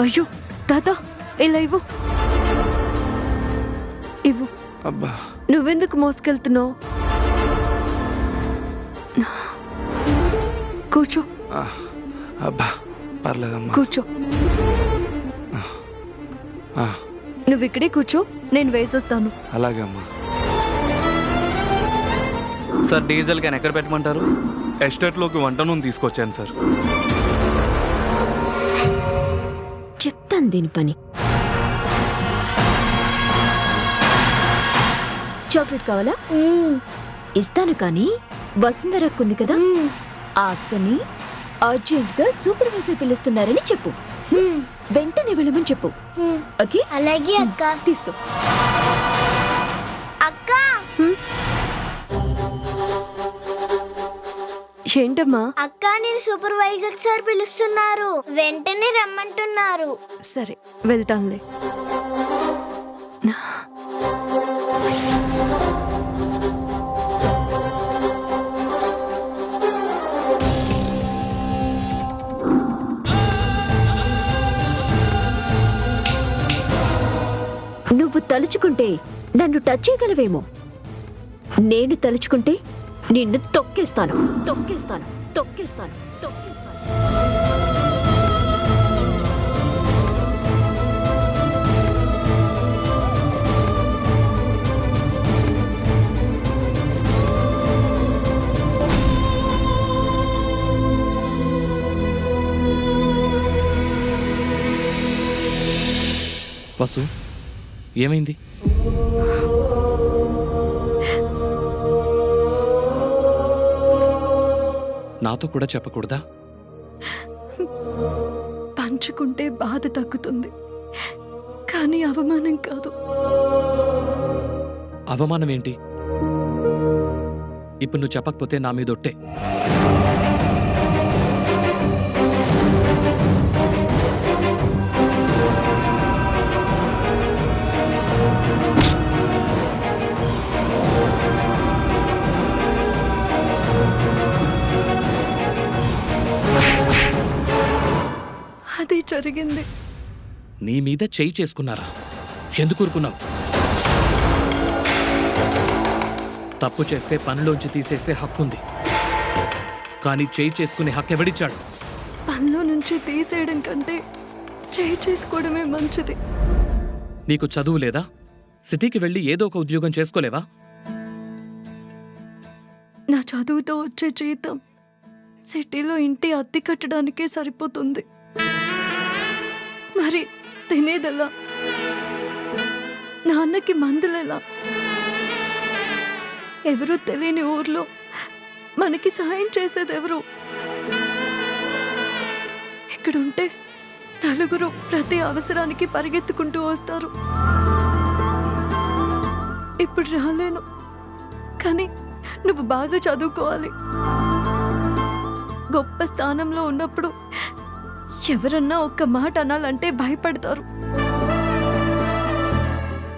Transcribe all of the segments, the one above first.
అయ్యో తాత, ఇలా ఇవ్వు. ఇవ్వు. అబ్బా, నువ్వెందుకు మోసుకెళ్తున్నావు? కూర్చో. అబ్బా పర్లేదమ్మా. కూర్చో. నువ్వు ఇక్కడే కూర్చో, నేను వేసొస్తాను. అలాగే అమ్మా. సార్, డీజిల్ క్యాన్ ఎక్కడ పెట్టమంటారు? ఎస్టేట్లోకి వంట నూనె తీసుకొచ్చాను సార్. చెప్తాను దీని పని. చాక్లెట్ కావాలా? ఇస్తాను, కానీ వసుంధరక్కుంది కదా, ఆ అక్కని అర్జెంట్ గా సూపర్వైజర్ పిలుస్తున్నారని చెప్పు. వెంటనే వెళ్ళమని చెప్పు. ఓకే? అలాగే అక్క. తీసుకో. అక్క, ఏంటమ్మా? అక్క, నేను సూపర్వైజర్ సార్ పిలుస్తున్నారు, వెంటనే రమ్మంటున్నారు. సరే, వెళ్తానులే. నువ్వు తలుచుకుంటే నన్ను టచ్ చేయగలవేమో, నేను తలుచుకుంటే నిన్ను తొక్కేస్తాను, తొక్కేస్తాను, తొక్కేస్తాను, తొక్కేస్తాను. వసు, ఏమైంది? నాతో కూడా చెప్పకూడదా? పంచుకుంటే బాధ తగ్గుతుంది, కానీ అవమానం కాదు. అవమానం ఏంటి? ఇప్పుడు నువ్వు చెప్పకపోతే నా మీద ఒట్టే. అదే జరిగింది. నీ మీద చెయ్యి చేసుకున్నారా? ఎందుకు ఊరుకున్నావు? తప్పు చేస్తే పనిలోంచి తీసేసే హక్కుంది, కానీ చెయ్యి చేసుకునే హక్కు ఎవడిచ్చాడు? పనిలో నుంచి తీసేయడం కంటే చేయి చేసుకోవడమే మంచిది. నీకు చదువు లేదా? సిటీకి వెళ్ళి ఏదో ఒక ఉద్యోగం చేసుకోలేవా? నా చదువుతో వచ్చే జీతం సిటీలో ఇంటి అద్దె కట్టడానికే సరిపోతుంది. మరి తినేదెలా? నాన్నకి మందులెలా? ఎవరూ తెలియని ఊర్లో మనకి సహాయం చేసేదెవరు? ఇక్కడుంటే నలుగురు ప్రతి అవసరానికి పరిగెత్తుకుంటూ వస్తారు. ఇప్పుడు రాలేను, కానీ నువ్వు బాగా చదువుకోవాలి. గొప్ప స్థానంలో ఉన్నప్పుడు ఎవరన్నా ఒక్క మాట అనాలంటే భయపడతారు.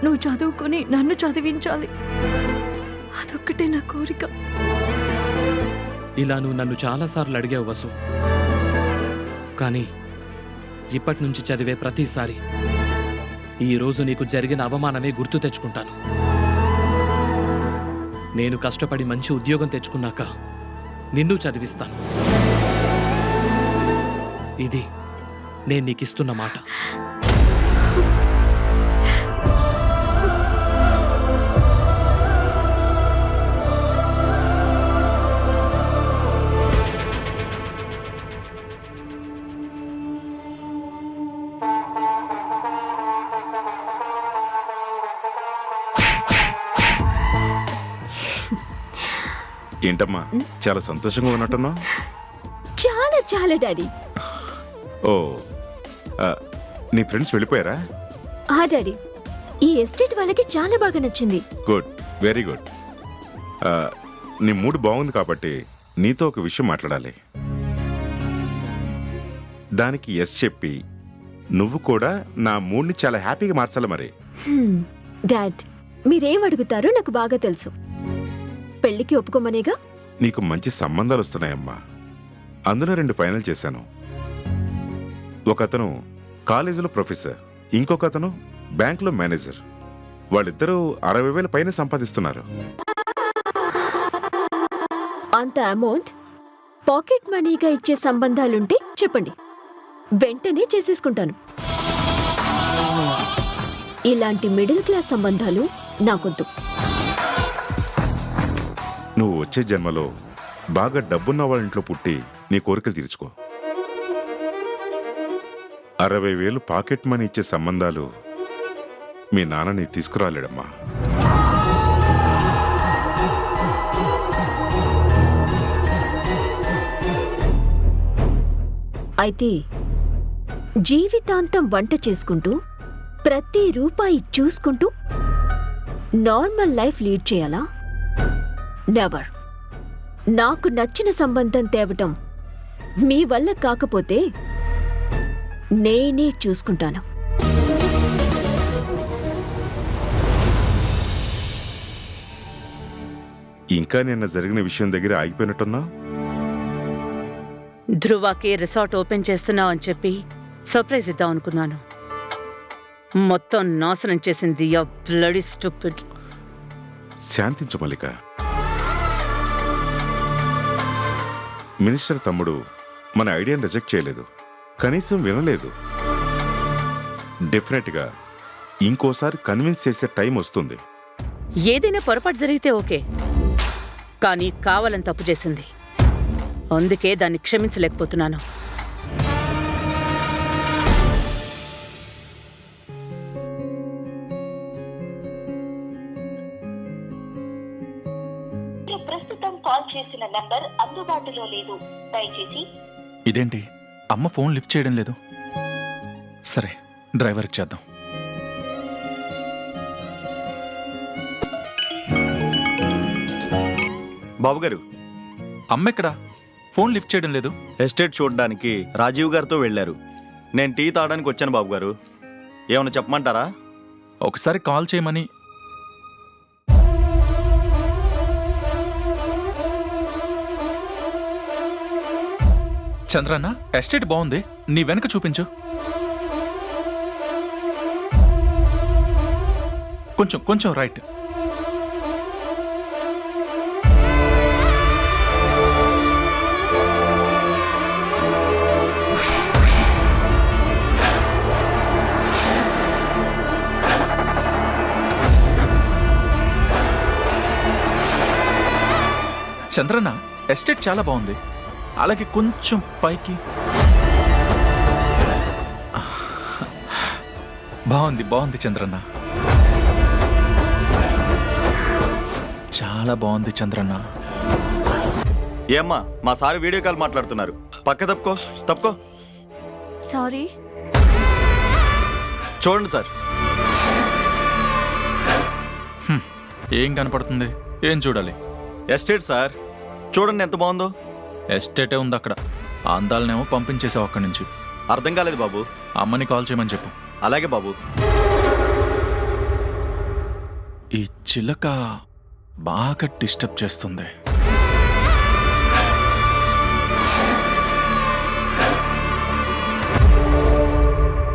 నువ్వు చదువుకొని నన్ను చదివించాలి, అదొక్కటే నా కోరిక. ఇలా నువ్వు నన్ను చాలాసార్లు అడిగావు వసు, కానీ ఇప్పటి నుంచి చదివే ప్రతిసారి ఈరోజు నీకు జరిగిన అవమానమే గుర్తు తెచ్చుకుంటాను. నేను కష్టపడి మంచి ఉద్యోగం తెచ్చుకున్నాక నిన్ను చదివిస్తాను. ఇది నేను నీకిస్తున్న మాట. ఏంటమ్మా, చాలా సంతోషంగా ఉన్నట్టున్నావు? చాలా చాలా డాడీ. ఓ, నీ ఫ్రెండ్స్ వెళ్ళిపోయారా? డాడీ, ఈ ఎస్టేట్ వాళ్ళకి చాలా బాగా నచ్చింది. Good, very good. నీ మూడ్ బాగుంది కాబట్టి నీతో ఒక విషయం మాట్లాడాలి. దానికి ఎస్ చెప్పి నువ్వు కూడా నా మూడ్ని చాలా హ్యాపీగా మార్చాలి. మరి డాడ్, మీరేం అడుగుతారో నాకు బాగా తెలుసు. పెళ్లికి ఒప్పుకోమనేగా. నీకు మంచి సంబంధాలు వస్తున్నాయమ్మా. అందులో 2 ఫైనల్ చేశాను. ఒకతను కాలేజీలో ప్రొఫెసర్, ఇంకొకతను బ్యాంకులో మేనేజర్. వాళ్ళిద్దరూ 60,000 పైన సంపాదిస్తున్నారు. అంత అమౌంట్ పాకెట్ మనీగా ఇచ్చే సంబంధాలుంటే చెప్పండి, వెంటనే చేసేసుకుంటాను. ఇలాంటి మిడిల్ క్లాస్ సంబంధాలు నాకొద్దు. నువ్వు వచ్చే జన్మలో బాగా డబ్బున్న వాళ్ళ ఇంట్లో పుట్టి నీ కోరికలు తీర్చుకో. 60,000 పాకెట్ మనీ ఇచ్చే సంబంధాలు మీ నాన్నని తీసుకురాలేడమ్మా. అయితే జీవితాంతం వంట చేసుకుంటూ ప్రతి రూపాయి చూసుకుంటూ నార్మల్ లైఫ్ లీడ్ చేయాలా? నెవర్. నాకు నచ్చిన సంబంధం తేవటం మీ వల్ల కాకపోతే నేనే చూసుకుంటాను. ఇంకా నిన్న జరిగిన విషయం దగ్గర ఆగిపోయినట్టున్నా? ధ్రువకి రిసార్ట్ ఓపెన్ చేస్తున్నావు అని చెప్పి సర్ప్రైజ్ ఇద్దాం అనుకున్నాను. మొత్తం నాశనం చేసింది ఆ బ్లడీ స్టూపిడ్. శాంతించు మల్లిక. మినిస్టర్ తమ్ముడు మన ఐడియాని రిజెక్ట్ చేయలేదు, కనీసం వినలేదు. డెఫినెట్గా ఇంకోసారి కన్విన్స్ చేసే టైం వస్తుంది. ఏదైనా పొరపాటు జరిగితే ఓకే, కానీ కావాలని తప్పు చేసింది. అందుకే దాన్ని క్షమించలేకపోతున్నాను. ప్రస్తుతం కాల్ చేసిన నంబర్ అందుబాటులో లేదు. దయచేసి. ఇదేంటి అమ్మ ఫోన్ లిఫ్ట్ చేయడం లేదు? సరే, డ్రైవర్కి చేద్దాం. బాబుగారు, అమ్మ ఎక్కడా? ఫోన్ లిఫ్ట్ చేయడం లేదు. ఎస్టేట్ చూడడానికి రాజీవ్ గారితో వెళ్ళారు. నేను టీ తాగడానికి వచ్చాను బాబుగారు. ఏమైనా చెప్పమంటారా? ఒకసారి కాల్ చేయమని. చంద్రన్న, ఎస్టేట్ బాగుంది, నీ వెనక చూపించు. కొంచెం కొంచెం రైట్. చంద్రన్న, ఎస్టేట్ చాలా బాగుంది. అలాగే కొంచెం పైకి. బాగుంది బాగుంది చంద్రన్న, చాలా బాగుంది చంద్రన్న. ఏమ్మా, మా సార్ వీడియో కాల్ మాట్లాడుతున్నారు. పక్క తప్పుకో తప్పుకో. సారీ. చూడండి సార్. ఏం కనపడుతుంది? ఏం చూడాలి? ఎస్టేట్ సార్, చూడండి ఎంత బాగుందో. ఎస్టేటే ఉంది అక్కడ. అందాలనేమో పంపించేసావు అక్కడి నుంచి. అర్థం కాలేదు బాబు. అమ్మని కాల్ చేయమని చెప్పు. అలాగే బాబు. ఈ చిలక బాగా డిస్టర్బ్ చేస్తుంది.